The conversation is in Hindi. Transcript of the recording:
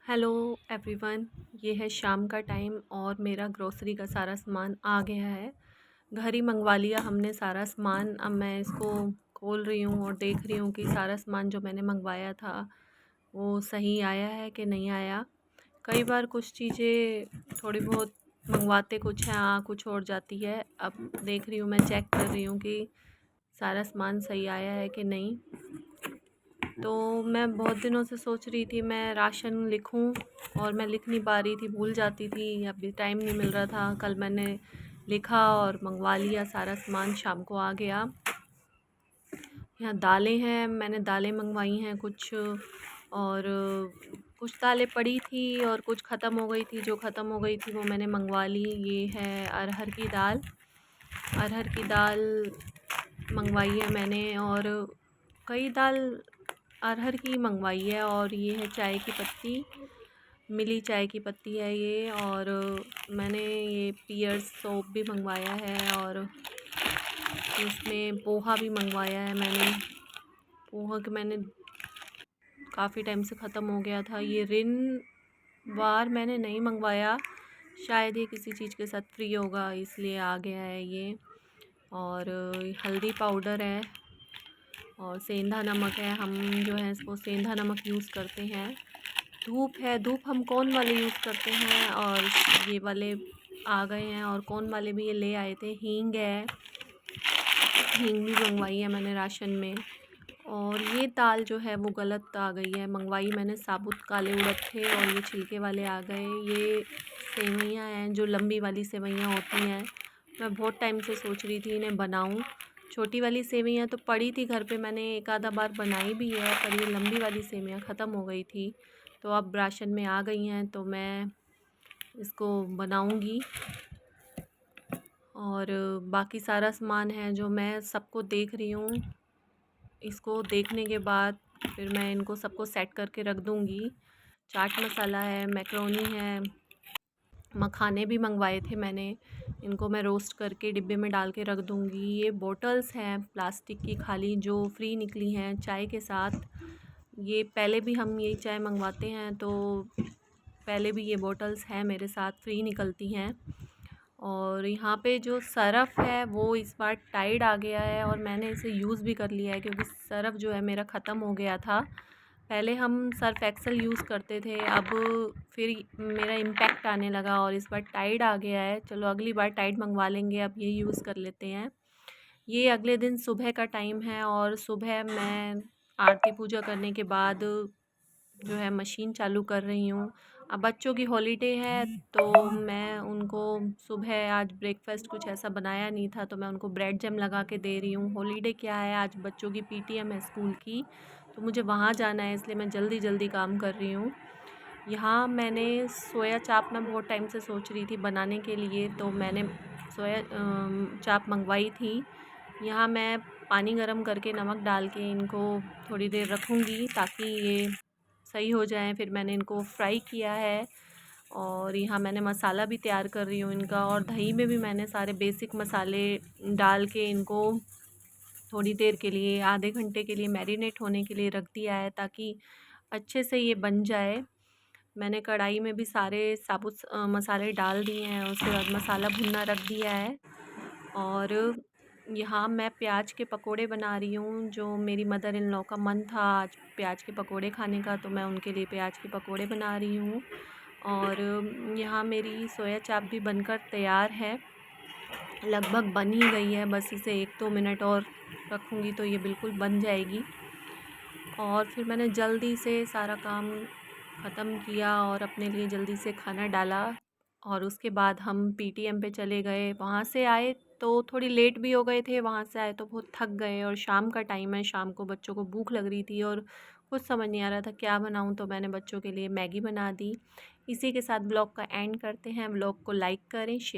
Hello everyone. ये है शाम का टाइम और मेरा ग्रोसरी का सारा सामान आ गया है। घर ही मंगवा लिया हमने सारा सामान। अब मैं इसको खोल रही हूँ और देख रही हूँ कि सारा सामान जो मैंने मंगवाया था वो सही आया है कि नहीं आया। कई बार कुछ चीज़ें थोड़ी बहुत मंगवाते कुछ हैं, कुछ और जाती है। अब देख रही हूँ, मैं चेक कर रही हूँ कि सारा सामान सही आया है कि नहीं। तो मैं बहुत दिनों से सोच रही थी मैं राशन लिखूं और मैं लिख नहीं पा रही थी, भूल जाती थी, अभी टाइम नहीं मिल रहा था। कल मैंने लिखा और मंगवा लिया, सारा सामान शाम को आ गया। यहाँ दालें हैं, मैंने दालें मंगवाई हैं कुछ, और कुछ दालें पड़ी थी और कुछ ख़त्म हो गई थी। जो ख़त्म हो गई थी वो मैंने मंगवा ली। ये है अरहर की दाल, अरहर की दाल मंगवाई है मैंने। और कई दाल अरहर की मंगवाई है। और ये है चाय की पत्ती, मिली चाय की पत्ती है ये। और मैंने ये पियर्स सोप भी मंगवाया है। और इसमें पोहा भी मंगवाया है मैंने। पोहा के मैंने काफ़ी टाइम से ख़त्म हो गया था। ये रिन वार मैंने नहीं मंगवाया, शायद ये किसी चीज़ के साथ फ्री होगा इसलिए आ गया है ये। और हल्दी पाउडर है और सेंधा नमक है। हम जो है इसको सेंधा नमक यूज़ करते हैं। धूप है, धूप हम कौन वाले यूज़ करते हैं और ये वाले आ गए हैं। और कौन वाले भी ये ले आए थे। हींग है, हींग भी मंगवाई है मैंने राशन में। और ये दाल जो है वो गलत आ गई है, मंगवाई मैंने साबुत काले उड़द थे और ये छिलके वाले आ गए। ये सेवइयाँ हैं, जो लंबी वाली सेवइयाँ होती हैं। मैं बहुत टाइम से सोच रही थी इन्हें बनाऊं। छोटी वाली सेवइयाँ तो पड़ी थी घर पे, मैंने एक आधा बार बनाई भी है, पर ये लंबी वाली सेवइयाँ ख़त्म हो गई थी तो अब राशन में आ गई हैं, तो मैं इसको बनाऊंगी। और बाकी सारा सामान है जो मैं सबको देख रही हूँ। इसको देखने के बाद फिर मैं इनको सबको सेट करके रख दूँगी। चाट मसाला है, मैक्रोनी है, मखाने भी मंगवाए थे मैंने, इनको मैं रोस्ट करके डिब्बे में डाल के रख दूँगी। ये बॉटल्स हैं प्लास्टिक की खाली, जो फ्री निकली हैं चाय के साथ। ये पहले भी हम यही चाय मंगवाते हैं, तो पहले भी ये बॉटल्स हैं मेरे साथ, फ्री निकलती हैं। और यहाँ पे जो सरफ़ है वो इस बार टाइड आ गया है और मैंने इसे यूज़ भी कर लिया है, क्योंकि सरफ़ जो है मेरा ख़त्म हो गया था। पहले हम सर्फ़ एक्सेल यूज़ करते थे, अब फिर मेरा इम्पैक्ट आने लगा और इस बार टाइड आ गया है। चलो अगली बार टाइड मंगवा लेंगे, अब ये यूज़ कर लेते हैं। ये अगले दिन सुबह का टाइम है और सुबह मैं आरती पूजा करने के बाद जो है मशीन चालू कर रही हूँ। अब बच्चों की हॉलीडे है तो मैं उनको सुबह आज ब्रेकफ़ास्ट कुछ ऐसा बनाया नहीं था, तो मैं उनको ब्रेड जैम लगा के दे रही हूँ। हॉलीडे क्या है, आज बच्चों की पीटीएम है स्कूल की, तो मुझे वहाँ जाना है, इसलिए मैं जल्दी जल्दी काम कर रही हूँ। यहाँ मैंने सोया चाप मैं बहुत टाइम से सोच रही थी बनाने के लिए, तो मैंने सोया चाप मंगवाई थी। यहाँ मैं पानी गरम करके नमक डाल के इनको थोड़ी देर रखूँगी ताकि ये सही हो जाएँ। फिर मैंने इनको फ्राई किया है और यहाँ मैंने मसाला भी तैयार कर रही हूँ इनका। और दही में भी मैंने सारे बेसिक मसाले डाल के इनको थोड़ी देर के लिए, आधे घंटे के लिए मैरिनेट होने के लिए रख दिया है, ताकि अच्छे से ये बन जाए। मैंने कढ़ाई में भी सारे साबुत मसाले डाल दिए हैं, उसके बाद मसाला भुनना रख दिया है। और यहाँ मैं प्याज के पकोड़े बना रही हूँ, जो मेरी मदर इन लॉ का मन था आज प्याज के पकोड़े खाने का, तो मैं उनके लिए प्याज के पकोड़े बना रही हूँ। और यहाँ मेरी सोया चाप भी बनकर तैयार है, लगभग बन ही गई है, बस इसे 1-2 मिनट और रखूँगी तो ये बिल्कुल बन जाएगी। और फिर मैंने जल्दी से सारा काम ख़त्म किया और अपने लिए जल्दी से खाना डाला। और उसके बाद हम पीटीएम पे चले गए। वहाँ से आए तो थोड़ी लेट भी हो गए थे, वहाँ से आए तो बहुत थक गए और शाम का टाइम है, शाम को बच्चों को भूख लग रही थी और कुछ समझ नहीं आ रहा था क्या बनाऊँ, तो मैंने बच्चों के लिए मैगी बना दी। इसी के साथ ब्लॉग का एंड करते हैं। ब्लॉग को लाइक करें, शेयर